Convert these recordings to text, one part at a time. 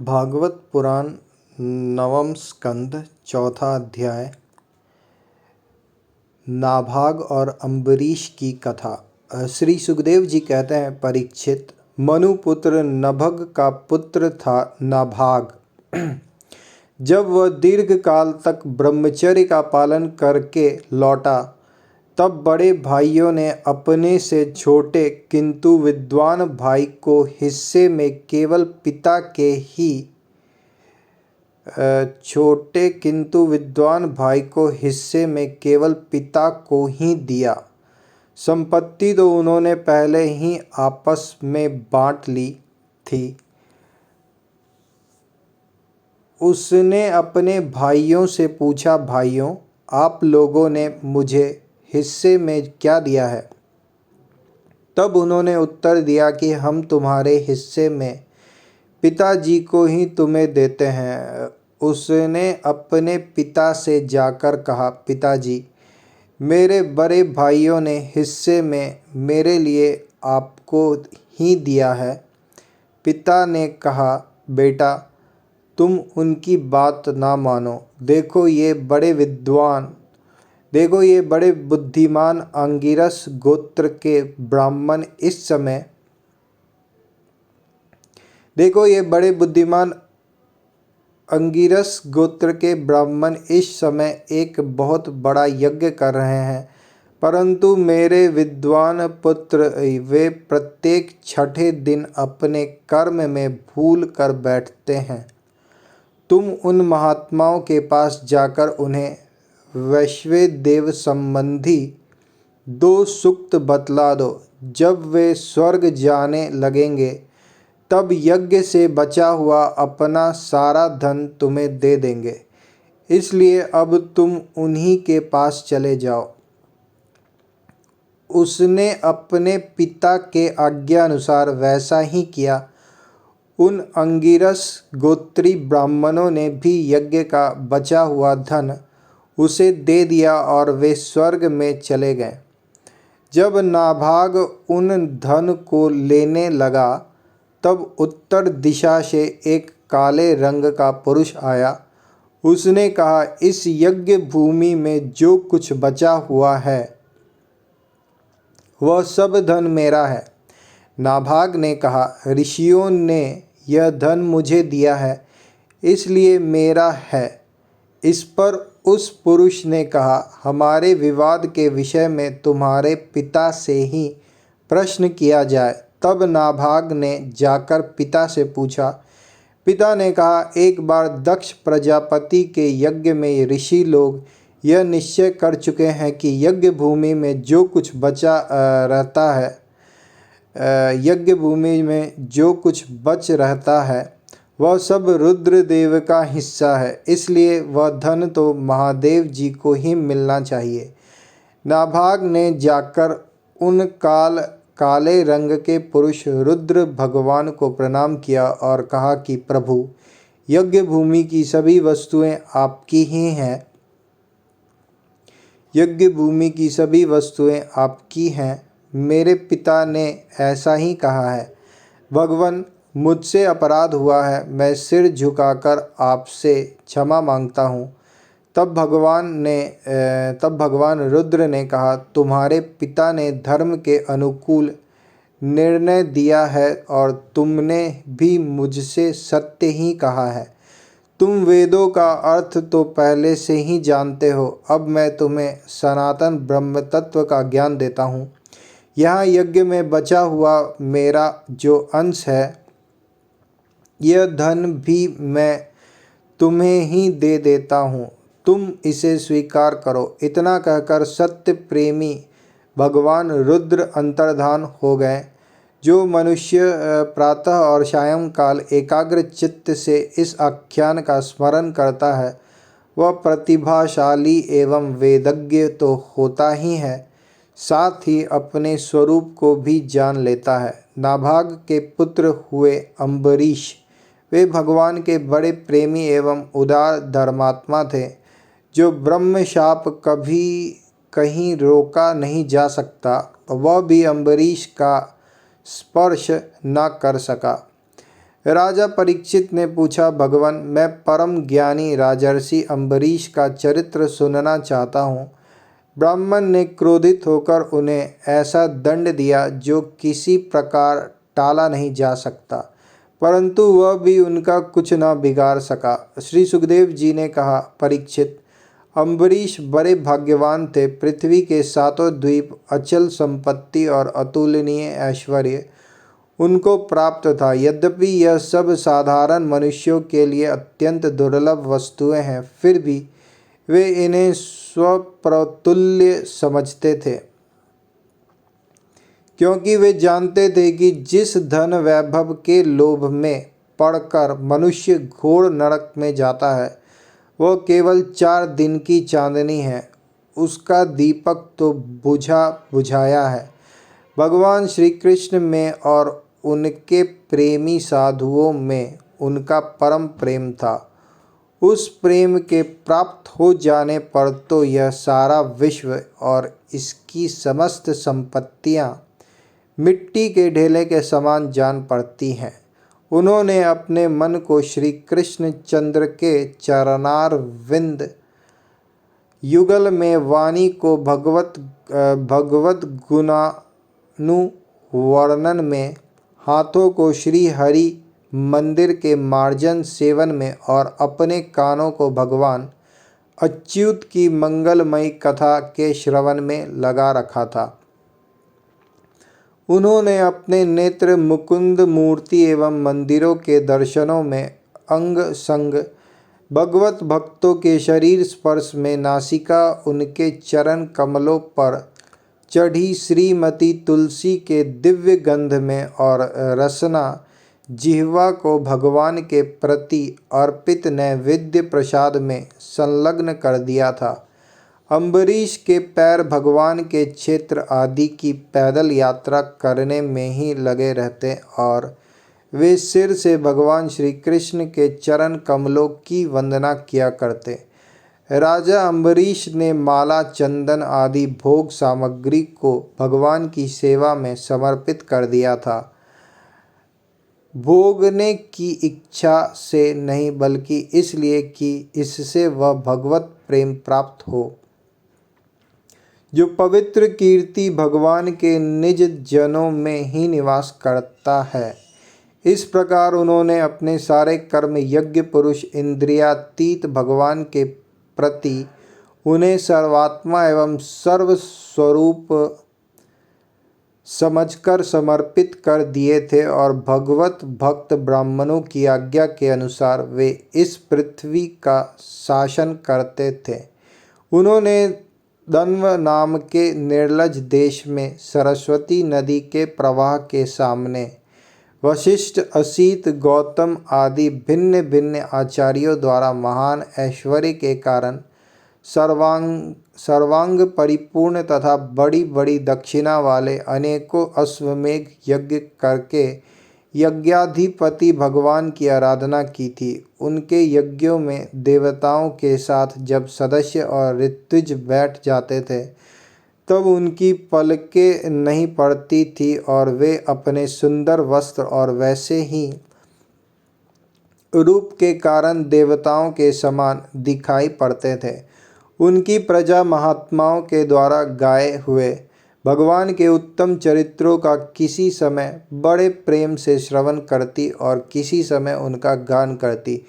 भागवत पुराण नवम स्कंद चौथा अध्याय। नाभाग और अम्बरीश की कथा। श्री सुखदेव जी कहते हैं, परीक्षित, मनुपुत्र नभग का पुत्र था नाभाग। जब वह दीर्घ काल तक ब्रह्मचर्य का पालन करके लौटा, तब बड़े भाइयों ने अपने से छोटे किंतु विद्वान भाई को हिस्से में केवल पिता के ही दिया। संपत्ति तो उन्होंने पहले ही आपस में बांट ली थी। उसने अपने भाइयों से पूछा, भाइयों, आप लोगों ने मुझे हिस्से में क्या दिया है? तब उन्होंने उत्तर दिया कि हम तुम्हारे हिस्से में पिताजी को ही तुम्हें देते हैं। उसने अपने पिता से जाकर कहा, पिताजी, मेरे बड़े भाइयों ने हिस्से में मेरे लिए आपको ही दिया है। पिता ने कहा, बेटा, तुम उनकी बात ना मानो। देखो ये बड़े बुद्धिमान अंगिरस गोत्र के ब्राह्मण इस समय एक बहुत बड़ा यज्ञ कर रहे हैं, परंतु मेरे विद्वान पुत्र वे प्रत्येक छठे दिन अपने कर्म में भूल कर बैठते हैं। तुम उन महात्माओं के पास जाकर उन्हें वैश्वेदेव संबंधी 2 सूक्त बतला दो। जब वे स्वर्ग जाने लगेंगे, तब यज्ञ से बचा हुआ अपना सारा धन तुम्हें दे देंगे। इसलिए अब तुम उन्हीं के पास चले जाओ। उसने अपने पिता के आज्ञा अनुसार वैसा ही किया। उन अंगिरस गोत्री ब्राह्मणों ने भी यज्ञ का बचा हुआ धन उसे दे दिया और वे स्वर्ग में चले गए। जब नाभाग उन धन को लेने लगा, तब उत्तर दिशा से एक काले रंग का पुरुष आया। उसने कहा, इस यज्ञ भूमि में जो कुछ बचा हुआ है वह सब धन मेरा है। नाभाग ने कहा, ऋषियों ने यह धन मुझे दिया है, इसलिए मेरा है। इस पर उस पुरुष ने कहा, हमारे विवाद के विषय में तुम्हारे पिता से ही प्रश्न किया जाए। तब नाभाग ने जाकर पिता से पूछा। पिता ने कहा, एक बार दक्ष प्रजापति के यज्ञ में ऋषि लोग यह निश्चय कर चुके हैं कि यज्ञ भूमि में जो कुछ बच रहता है वह सब रुद्रदेव का हिस्सा है, इसलिए वह धन तो महादेव जी को ही मिलना चाहिए। नाभाग ने जाकर उन काले रंग के पुरुष रुद्र भगवान को प्रणाम किया और कहा कि प्रभु, यज्ञ भूमि की सभी वस्तुएं आपकी हैं। मेरे पिता ने ऐसा ही कहा है। भगवान, मुझसे अपराध हुआ है, मैं सिर झुकाकर आपसे क्षमा मांगता हूँ। तब भगवान रुद्र ने कहा, तुम्हारे पिता ने धर्म के अनुकूल निर्णय दिया है और तुमने भी मुझसे सत्य ही कहा है। तुम वेदों का अर्थ तो पहले से ही जानते हो। अब मैं तुम्हें सनातन ब्रह्म तत्व का ज्ञान देता हूँ। यहाँ यज्ञ में बचा हुआ मेरा जो अंश है, यह धन भी मैं तुम्हें ही दे देता हूँ। तुम इसे स्वीकार करो। इतना कहकर सत्य प्रेमी भगवान रुद्र अंतर्धान हो गए। जो मनुष्य प्रातः और सायंकाल एकाग्र चित्त से इस आख्यान का स्मरण करता है, वह प्रतिभाशाली एवं वेदज्ञ तो होता ही है, साथ ही अपने स्वरूप को भी जान लेता है। नाभाग के पुत्र हुए अम्बरीश। वे भगवान के बड़े प्रेमी एवं उदार धर्मात्मा थे। जो ब्रह्म शाप कभी कहीं रोका नहीं जा सकता, वह भी अम्बरीश का स्पर्श न कर सका। राजा परीक्षित ने पूछा, भगवान, मैं परम ज्ञानी राजर्षि अम्बरीश का चरित्र सुनना चाहता हूँ। ब्राह्मण ने क्रोधित होकर उन्हें ऐसा दंड दिया जो किसी प्रकार टाला नहीं जा सकता, परंतु वह भी उनका कुछ न बिगाड़ सका। श्री सुखदेव जी ने कहा, परीक्षित, अम्बरीश बड़े भाग्यवान थे। पृथ्वी के सातों द्वीप, अचल संपत्ति और अतुलनीय ऐश्वर्य उनको प्राप्त था। यद्यपि यह सब साधारण मनुष्यों के लिए अत्यंत दुर्लभ वस्तुएं हैं, फिर भी वे इन्हें स्वप्रतुल्य समझते थे, क्योंकि वे जानते थे कि जिस धन वैभव के लोभ में पड़कर मनुष्य घोर नरक में जाता है, वह केवल 4 दिन की चांदनी है, उसका दीपक तो बुझा बुझाया है। भगवान श्री कृष्ण में और उनके प्रेमी साधुओं में उनका परम प्रेम था। उस प्रेम के प्राप्त हो जाने पर तो यह सारा विश्व और इसकी समस्त संपत्तियां मिट्टी के ढेले के समान जान पड़ती हैं। उन्होंने अपने मन को श्री कृष्ण चंद्र के चरणारविंद युगल में वाणी को भगवत गुणानुवर्णन में, हाथों को श्री हरि मंदिर के मार्जन सेवन में और अपने कानों को भगवान अच्युत की मंगलमयी कथा के श्रवण में लगा रखा था। उन्होंने अपने नेत्र मुकुंद मूर्ति एवं मंदिरों के दर्शनों में अंग संग, भगवत भक्तों के शरीर स्पर्श में नासिका, उनके चरण कमलों पर चढ़ी श्रीमती तुलसी के दिव्य गंध में और रसना जिह्वा को भगवान के प्रति अर्पित नैवेद्य प्रसाद में संलग्न कर दिया था। अम्बरीश के पैर भगवान के क्षेत्र आदि की पैदल यात्रा करने में ही लगे रहते और वे सिर से भगवान श्री कृष्ण के चरण कमलों की वंदना किया करते। राजा अम्बरीश ने माला, चंदन आदि भोग सामग्री को भगवान की सेवा में समर्पित कर दिया था, भोगने की इच्छा से नहीं, बल्कि इसलिए कि इससे वह भगवत प्रेम प्राप्त हो, जो पवित्र कीर्ति भगवान के निज जनों में ही निवास करता है। इस प्रकार उन्होंने अपने सारे कर्म यज्ञ पुरुष इंद्रियातीत भगवान के प्रति उन्हें सर्वात्मा एवं सर्वस्वरूप समझकर समर्पित कर दिए थे और भगवत भक्त ब्राह्मणों की आज्ञा के अनुसार वे इस पृथ्वी का शासन करते थे। उन्होंने दन्व नाम के निर्लज देश में सरस्वती नदी के प्रवाह के सामने वशिष्ठ, असीत, गौतम आदि भिन्न भिन्न आचार्यों द्वारा महान ऐश्वर्य के कारण सर्वांग परिपूर्ण तथा बड़ी बड़ी दक्षिणा वाले अनेकों अश्वमेघ यज्ञ करके यज्ञाधिपति भगवान की आराधना की थी। उनके यज्ञों में देवताओं के साथ जब सदस्य और ऋत्विज बैठ जाते थे, तब उनकी पलकें नहीं पड़ती थी और वे अपने सुंदर वस्त्र और वैसे ही रूप के कारण देवताओं के समान दिखाई पड़ते थे। उनकी प्रजा महात्माओं के द्वारा गाए हुए भगवान के उत्तम चरित्रों का किसी समय बड़े प्रेम से श्रवण करती और किसी समय उनका गान करती।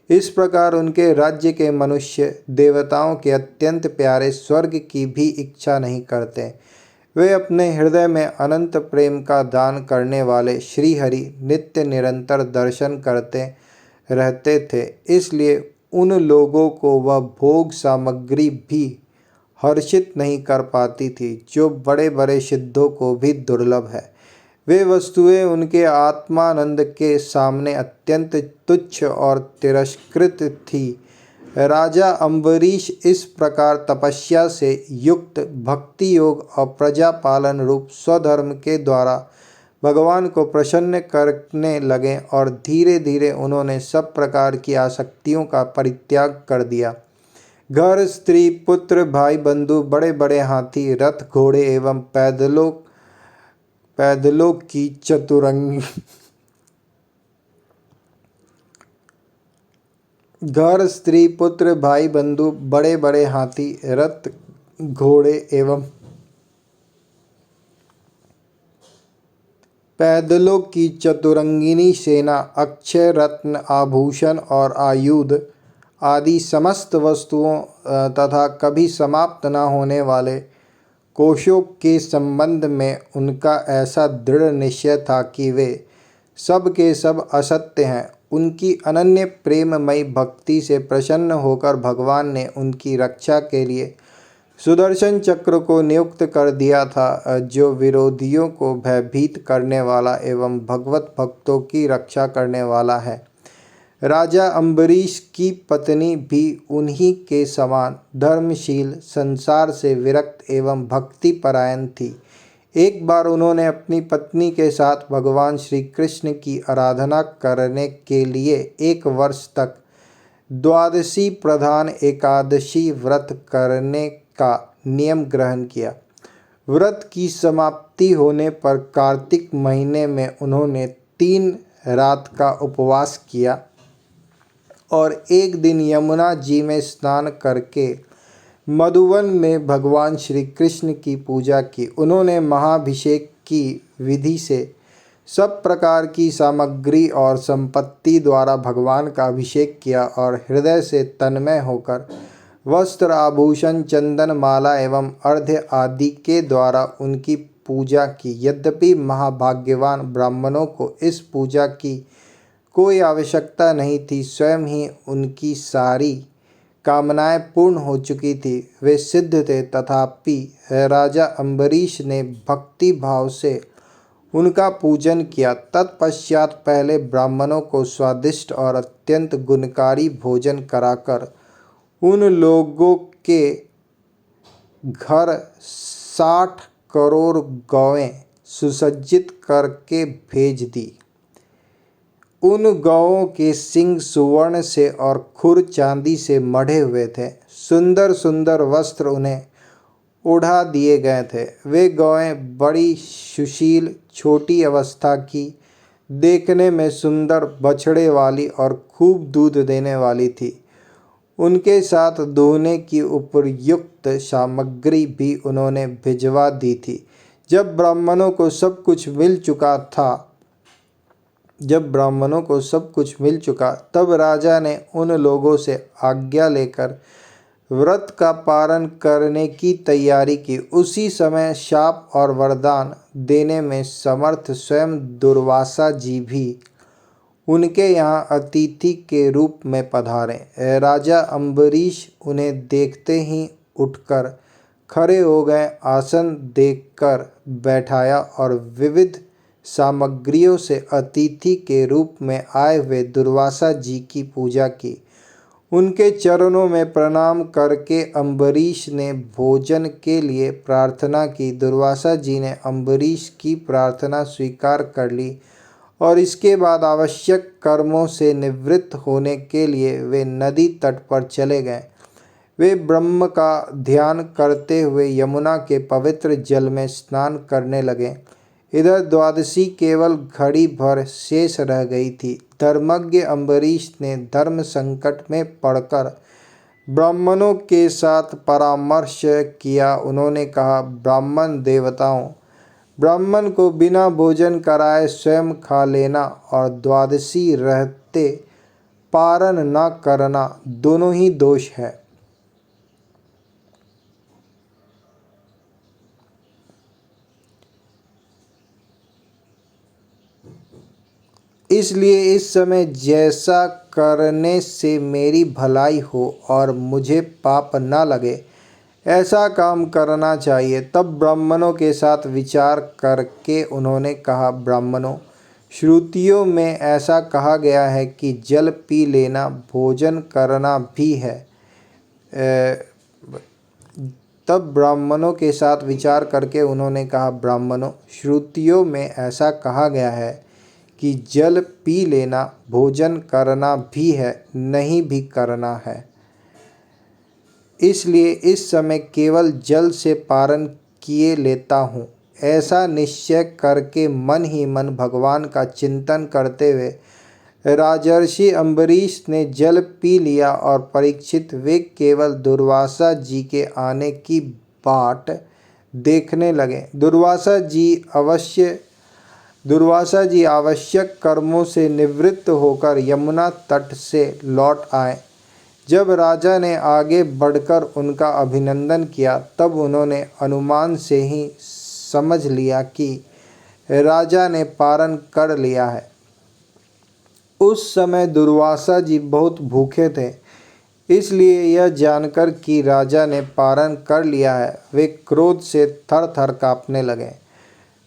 इस प्रकार उनके राज्य के मनुष्य देवताओं के अत्यंत प्यारे स्वर्ग की भी इच्छा नहीं करते। वे अपने हृदय में अनंत प्रेम का दान करने वाले श्री हरि नित्य निरंतर दर्शन करते रहते थे, इसलिए उन लोगों को वह भोग सामग्री भी हर्षित नहीं कर पाती थी जो बड़े बड़े सिद्धों को भी दुर्लभ है। वे वस्तुएं उनके आत्मानंद के सामने अत्यंत तुच्छ और तिरस्कृत थी। राजा अम्बरीश इस प्रकार तपस्या से युक्त भक्ति योग और प्रजा पालन रूप स्वधर्म के द्वारा भगवान को प्रसन्न करने लगे और धीरे धीरे उन्होंने सब प्रकार की आसक्तियों का परित्याग कर दिया। घर, स्त्री, पुत्र, भाई, बंधु, बड़े बड़े हाथी, रथ, घोड़े एवं पैदलों की चतुरंगी घर, स्त्री, पुत्र, भाई, बंधु, बड़े बड़े हाथी, रथ, घोड़े एवं पैदलों की चतुरंगिनी सेना, अक्षय रत्न, आभूषण और आयुध आदि समस्त वस्तुओं तथा कभी समाप्त न होने वाले कोशों के संबंध में उनका ऐसा दृढ़ निश्चय था कि वे सब के सब असत्य हैं। उनकी अनन्य प्रेममयी भक्ति से प्रसन्न होकर भगवान ने उनकी रक्षा के लिए सुदर्शन चक्र को नियुक्त कर दिया था, जो विरोधियों को भयभीत करने वाला एवं भगवत भक्तों की रक्षा करने वाला है। राजा अम्बरीश की पत्नी भी उन्हीं के समान धर्मशील, संसार से विरक्त एवं भक्ति परायण थी। एक बार उन्होंने अपनी पत्नी के साथ भगवान श्री कृष्ण की आराधना करने के लिए 1 वर्ष तक द्वादशी प्रधान एकादशी व्रत करने का नियम ग्रहण किया। व्रत की समाप्ति होने पर कार्तिक महीने में उन्होंने 3 रात का उपवास किया और एक दिन यमुना जी में स्नान करके मधुवन में भगवान श्री कृष्ण की पूजा की। उन्होंने महाभिषेक की विधि से सब प्रकार की सामग्री और संपत्ति द्वारा भगवान का अभिषेक किया और हृदय से तन्मय होकर वस्त्र, आभूषण, चंदन, माला एवं अर्घ्य आदि के द्वारा उनकी पूजा की। यद्यपि महाभाग्यवान ब्राह्मणों को इस पूजा की कोई आवश्यकता नहीं थी, स्वयं ही उनकी सारी कामनाएं पूर्ण हो चुकी थी, वे सिद्ध थे। तथापि राजा अम्बरीश ने भक्ति भाव से उनका पूजन किया। तत्पश्चात पहले ब्राह्मणों को स्वादिष्ट और अत्यंत गुणकारी भोजन कराकर उन लोगों के घर 60 करोड़ गौएं सुसज्जित करके भेज दी। उन गौओं के सींग सुवर्ण से और खुर चांदी से मढ़े हुए थे। सुंदर सुंदर वस्त्र उन्हें ओढ़ा दिए गए थे। वे गौएं बड़ी सुशील, छोटी अवस्था की, देखने में सुंदर, बछड़े वाली और खूब दूध देने वाली थी। उनके साथ दोहने की उपयुक्त सामग्री भी उन्होंने भिजवा दी थी। जब ब्राह्मणों को सब कुछ मिल चुका तब राजा ने उन लोगों से आज्ञा लेकर व्रत का पालन करने की तैयारी की। उसी समय शाप और वरदान देने में समर्थ स्वयं दुर्वासा जी भी उनके यहाँ अतिथि के रूप में पधारे। राजा अम्बरीश उन्हें देखते ही उठकर खड़े हो गए, आसन देकर बैठाया और विविध सामग्रियों से अतिथि के रूप में आए हुए दुर्वासा जी की पूजा की। उनके चरणों में प्रणाम करके अम्बरीश ने भोजन के लिए प्रार्थना की। दुर्वासा जी ने अम्बरीश की प्रार्थना स्वीकार कर ली और इसके बाद आवश्यक कर्मों से निवृत्त होने के लिए वे नदी तट पर चले गए। वे ब्रह्म का ध्यान करते हुए यमुना के पवित्र जल में स्नान करने लगे। इधर द्वादशी केवल घड़ी भर शेष रह गई थी। धर्मज्ञ अम्बरीश ने धर्म संकट में पड़कर ब्राह्मणों के साथ परामर्श किया। उन्होंने कहा, ब्राह्मण देवताओं, ब्राह्मण को बिना भोजन कराए स्वयं खा लेना और द्वादशी रहते पारण न करना दोनों ही दोष है। इसलिए इस समय जैसा करने से मेरी भलाई हो और मुझे पाप न लगे, ऐसा काम करना चाहिए। तब ब्राह्मणों के साथ विचार करके उन्होंने कहा, ब्राह्मणों, श्रुतियों में ऐसा कहा गया है कि जल पी लेना भोजन करना भी है। तब ब्राह्मणों के साथ विचार करके उन्होंने कहा, ब्राह्मणों, श्रुतियों में ऐसा कहा गया है कि जल पी लेना भोजन करना भी है, नहीं भी करना है। इसलिए इस समय केवल जल से पारण किए लेता हूँ। ऐसा निश्चय करके मन ही मन भगवान का चिंतन करते हुए राजर्षि अम्बरीश ने जल पी लिया और परीक्षित वे केवल दुर्वासा जी के आने की बाट देखने लगे। दुर्वासा जी आवश्यक कर्मों से निवृत्त होकर यमुना तट से लौट आए। जब राजा ने आगे बढ़कर उनका अभिनंदन किया तब उन्होंने अनुमान से ही समझ लिया कि राजा ने पारण कर लिया है। उस समय दुर्वासा जी बहुत भूखे थे, इसलिए यह जानकर कि राजा ने पारण कर लिया है वे क्रोध से थर थर काँपने लगे।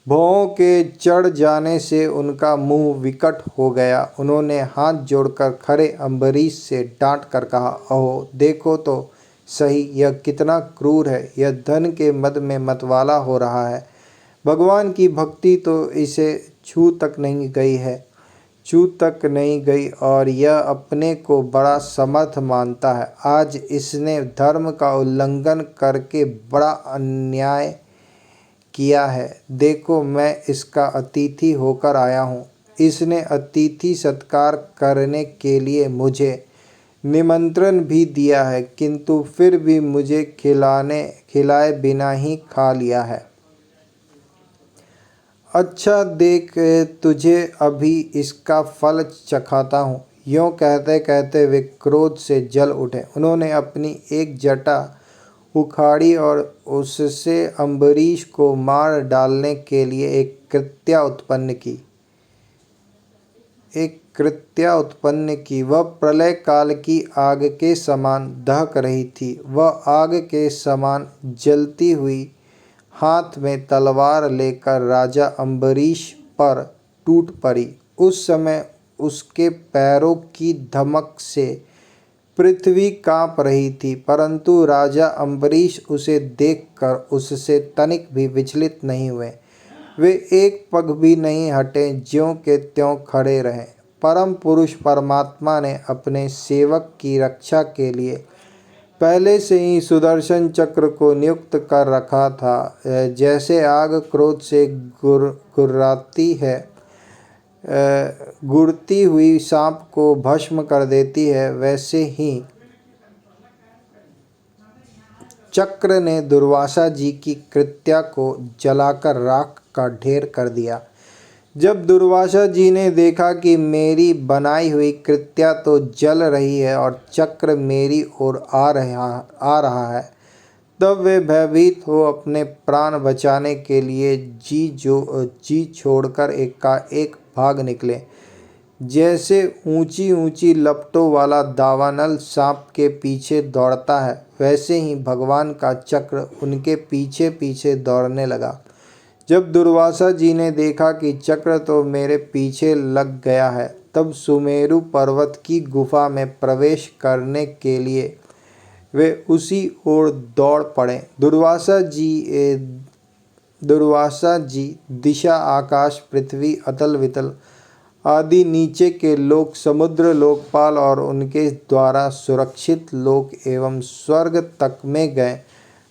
भौं के चढ़ जाने से उनका मुंह विकट हो गया। उन्होंने हाथ जोड़कर खरे अम्बरीश से डांट कर कहा, अहो देखो तो सही यह कितना क्रूर है। यह धन के मद में मतवाला हो रहा है। भगवान की भक्ति तो इसे छू तक नहीं गई और यह अपने को बड़ा समर्थ मानता है। आज इसने धर्म का उल्लंघन करके बड़ा अन्याय किया है। देखो मैं इसका अतिथि होकर आया हूँ। इसने अतिथि सत्कार करने के लिए मुझे निमंत्रण भी दिया है, किंतु फिर भी मुझे खिलाए बिना ही खा लिया है। अच्छा देख तुझे अभी इसका फल चखाता हूँ। यों कहते कहते वे क्रोध से जल उठे। उन्होंने अपनी एक जटा उखाड़ी और उससे अम्बरीश को मार डालने के लिए एक कृत्या उत्पन्न की। वह प्रलय काल की आग के समान दहक रही थी। वह आग के समान जलती हुई हाथ में तलवार लेकर राजा अम्बरीश पर टूट पड़ी। उस समय उसके पैरों की धमक से पृथ्वी काँप रही थी, परंतु राजा अम्बरीश उसे देखकर उससे तनिक भी विचलित नहीं हुए। वे एक पग भी नहीं हटे, ज्यों के त्यों खड़े रहे। परम पुरुष परमात्मा ने अपने सेवक की रक्षा के लिए पहले से ही सुदर्शन चक्र को नियुक्त कर रखा था। जैसे आग क्रोध से गुर्राती है, गुड़ती हुई सांप को भस्म कर देती है, वैसे ही चक्र ने दुर्वासा जी की कृत्या को जलाकर राख का ढेर कर दिया। जब दुर्वासा जी ने देखा कि मेरी बनाई हुई कृत्या तो जल रही है और चक्र मेरी ओर आ रहा है, तब वे भयभीत हो अपने प्राण बचाने के लिए जी छोड़कर एकाएक भाग निकले। जैसे ऊंची ऊंची लपटों वाला दावानल सांप के पीछे दौड़ता है, वैसे ही भगवान का चक्र उनके पीछे पीछे दौड़ने लगा। जब दुर्वासा जी ने देखा कि चक्र तो मेरे पीछे लग गया है, तब सुमेरु पर्वत की गुफा में प्रवेश करने के लिए वे उसी ओर दौड़ पड़े। दुर्वासा जी दिशा, आकाश, पृथ्वी, अतल वितल आदि नीचे के लोक, समुद्र, लोकपाल और उनके द्वारा सुरक्षित लोक एवं स्वर्ग तक में गए,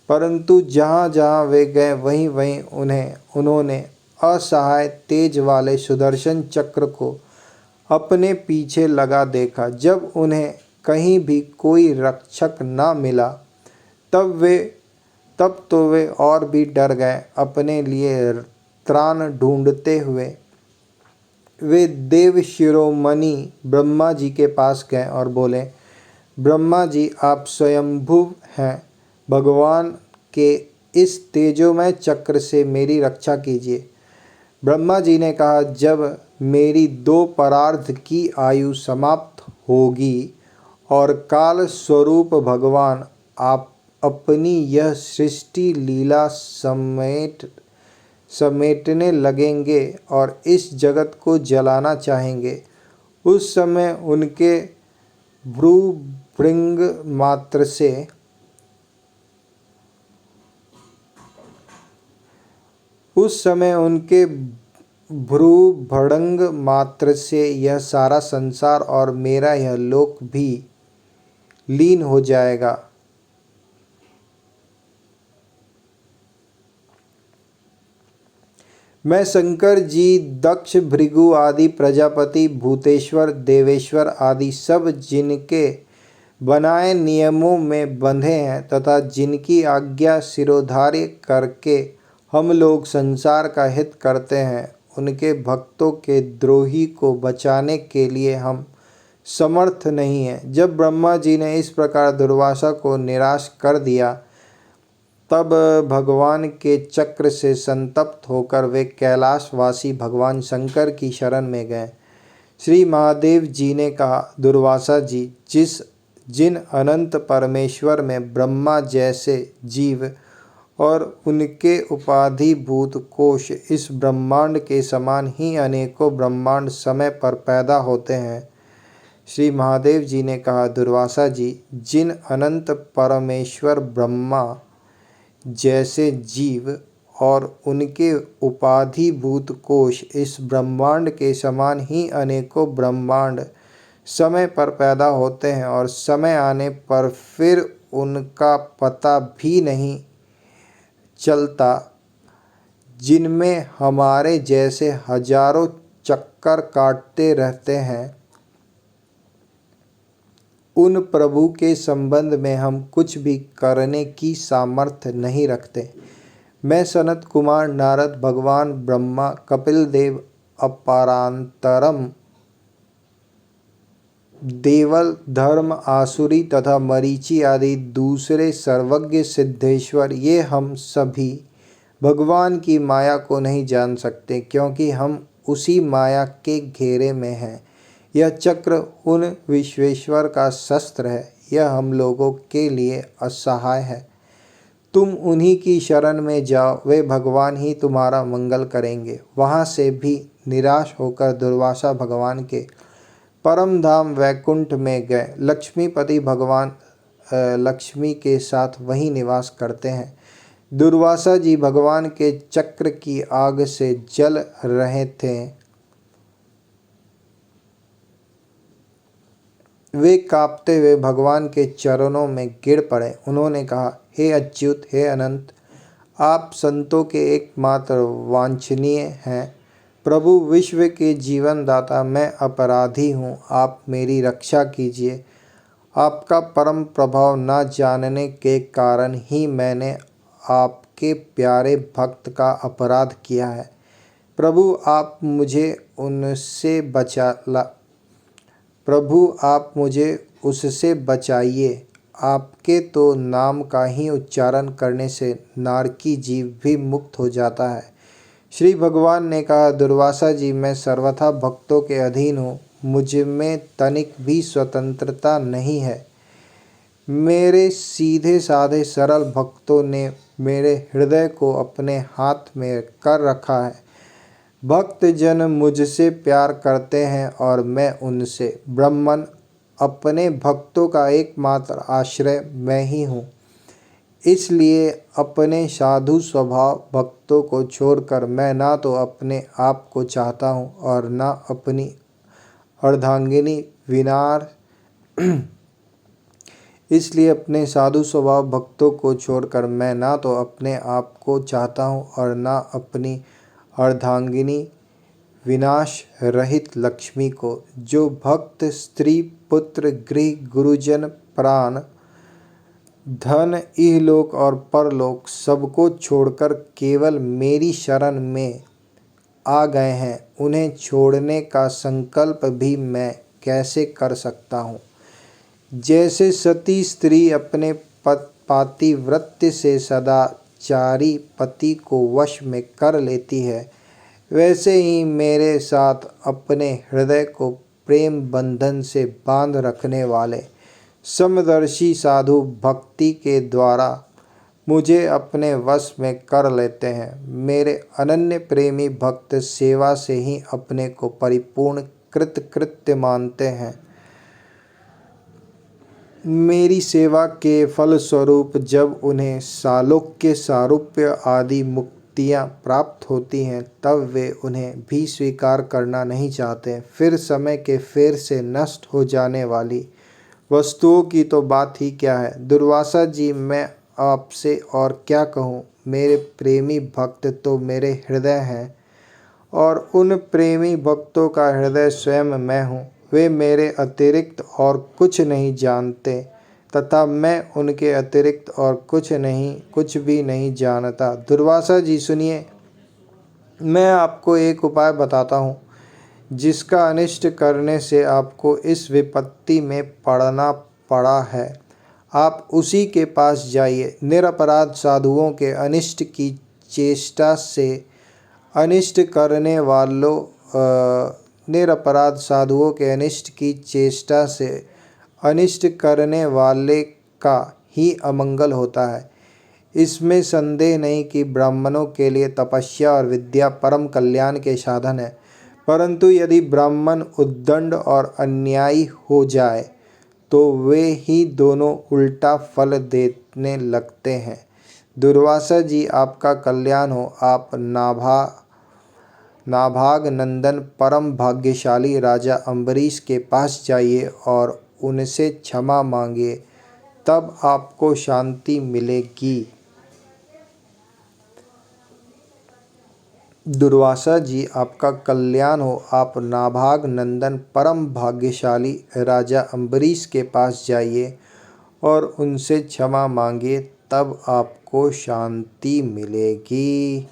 परंतु जहाँ जहाँ वे गए वहीं वहीं उन्होंने असहाय तेज वाले सुदर्शन चक्र को अपने पीछे लगा देखा। जब उन्हें कहीं भी कोई रक्षक न मिला तब तो वे और भी डर गए। अपने लिए त्राण ढूंढते हुए वे देव शिरोमणि ब्रह्मा जी के पास गए और बोले, ब्रह्मा जी आप स्वयंभू हैं, भगवान के इस तेजोमय चक्र से मेरी रक्षा कीजिए। ब्रह्मा जी ने कहा, जब मेरी 2 परार्ध की आयु समाप्त होगी और काल स्वरूप भगवान आप अपनी यह सृष्टि लीला समेटने लगेंगे और इस जगत को जलाना चाहेंगे, उस समय उनके भ्रूभृंग मात्र से यह सारा संसार और मेरा यह लोक भी लीन हो जाएगा। मैं शंकर जी, दक्ष, भृगु आदि प्रजापति, भूतेश्वर, देवेश्वर आदि सब जिनके बनाए नियमों में बंधे हैं तथा जिनकी आज्ञा शिरोधार्य करके हम लोग संसार का हित करते हैं, उनके भक्तों के द्रोही को बचाने के लिए हम समर्थ नहीं हैं। जब ब्रह्मा जी ने इस प्रकार दुर्वासा को निराश कर दिया, तब भगवान के चक्र से संतप्त होकर वे कैलाशवासी भगवान शंकर की शरण में गए। श्री महादेव जी ने कहा, दुर्वासा जी, जिन अनंत परमेश्वर में ब्रह्मा जैसे जीव और उनके उपाधिभूत कोश इस ब्रह्मांड के समान ही अनेकों ब्रह्मांड समय पर पैदा होते हैं। श्री महादेव जी ने कहा, दुर्वासा जी, जिन अनंत परमेश्वर ब्रह्मा जैसे जीव और उनके उपाधिभूत कोश इस ब्रह्मांड के समान ही अनेकों ब्रह्मांड समय पर पैदा होते हैं और समय आने पर फिर उनका पता भी नहीं चलता, जिनमें हमारे जैसे हजारों चक्कर काटते रहते हैं, उन प्रभु के संबंध में हम कुछ भी करने की सामर्थ्य नहीं रखते। मैं सनत कुमार, नारद, भगवान ब्रह्मा, कपिल देव, अपरांतरम, देवल, धर्म, आसुरी तथा मरीचि आदि दूसरे सर्वज्ञ सिद्धेश्वर, ये हम सभी भगवान की माया को नहीं जान सकते, क्योंकि हम उसी माया के घेरे में हैं। यह चक्र उन विश्वेश्वर का शस्त्र है, यह हम लोगों के लिए असहाय है। तुम उन्हीं की शरण में जाओ, वे भगवान ही तुम्हारा मंगल करेंगे। वहाँ से भी निराश होकर दुर्वासा भगवान के परम धाम वैकुंठ में गए। लक्ष्मीपति भगवान लक्ष्मी के साथ वहीं निवास करते हैं। दुर्वासा जी भगवान के चक्र की आग से जल रहे थे। वे कांपते हुए भगवान के चरणों में गिर पड़े। उन्होंने कहा, हे अच्युत, हे अनंत, आप संतों के एकमात्र वांछनीय हैं। प्रभु, विश्व के जीवन दाता, मैं अपराधी हूँ, आप मेरी रक्षा कीजिए। आपका परम प्रभाव न जानने के कारण ही मैंने आपके प्यारे भक्त का अपराध किया है। प्रभु, आप मुझे उससे बचाइए। आपके तो नाम का ही उच्चारण करने से नारकी जीव भी मुक्त हो जाता है। श्री भगवान ने कहा, दुर्वासा जी, मैं सर्वथा भक्तों के अधीन हूँ, मुझ में तनिक भी स्वतंत्रता नहीं है। मेरे सीधे साधे सरल भक्तों ने मेरे हृदय को अपने हाथ में कर रखा है। भक्त जन मुझसे प्यार करते हैं और मैं उनसे। ब्रह्मन, अपने भक्तों का एकमात्र आश्रय मैं ही हूँ। इसलिए अपने साधु स्वभाव भक्तों को छोड़कर मैं ना तो अपने आप को चाहता हूँ और ना अपनी अर्धांगिनी विनाश इसलिए अपने साधु स्वभाव भक्तों को छोड़कर मैं ना तो अपने आप को चाहता हूँ और ना अपनी अर्धांगिनी विनाश रहित लक्ष्मी को। जो भक्त स्त्री, पुत्र, गृह, गुरुजन, प्राण, धन, इहलोक और परलोक सबको छोड़कर केवल मेरी शरण में आ गए हैं, उन्हें छोड़ने का संकल्प भी मैं कैसे कर सकता हूँ। जैसे सती स्त्री अपने पातिव्रत्य से सदाचारी पति को वश में कर लेती है, वैसे ही मेरे साथ अपने हृदय को प्रेम बंधन से बांध रखने वाले समदर्शी साधु भक्ति के द्वारा मुझे अपने वश में कर लेते हैं। मेरे अनन्य प्रेमी भक्त सेवा से ही अपने को परिपूर्ण कृतकृत्य मानते हैं। मेरी सेवा के फलस्वरूप जब उन्हें सालोक्य, सारूप्य आदि मुक्तियाँ प्राप्त होती हैं, तब वे उन्हें भी स्वीकार करना नहीं चाहते। फिर समय के फेर से नष्ट हो जाने वाली वस्तुओं की तो बात ही क्या है। दुर्वासा जी, मैं आपसे और क्या कहूँ। मेरे प्रेमी भक्त तो मेरे हृदय हैं, और उन प्रेमी भक्तों का हृदय स्वयं मैं हूँ। वे मेरे अतिरिक्त और कुछ नहीं जानते तथा मैं उनके अतिरिक्त और कुछ भी नहीं जानता। दुर्वासा जी सुनिए, मैं आपको एक उपाय बताता हूँ जिसका अनिष्ट करने से आपको इस विपत्ति में पड़ना पड़ा है। आप उसी के पास जाइए। निरपराध साधुओं के अनिष्ट की चेष्टा से अनिष्ट करने वालों निरपराध साधुओं के अनिष्ट की चेष्टा से अनिष्ट करने वाले का ही अमंगल होता है। इसमें संदेह नहीं कि ब्राह्मणों के लिए तपस्या और विद्या परम कल्याण के साधन है, परंतु यदि ब्राह्मण उद्दंड और अन्यायी हो जाए तो वे ही दोनों उल्टा फल देने लगते हैं। दुर्वासा जी, आपका कल्याण हो। आप नाभाग नंदन परम भाग्यशाली राजा अम्बरीश के पास जाइए और उनसे क्षमा मांगिए, तब आपको शांति मिलेगी। दुर्वासा जी, आपका कल्याण हो। आप नाभाग नंदन परम भाग्यशाली राजा अम्बरीश के पास जाइए और उनसे क्षमा मांगिए, तब आपको शांति मिलेगी।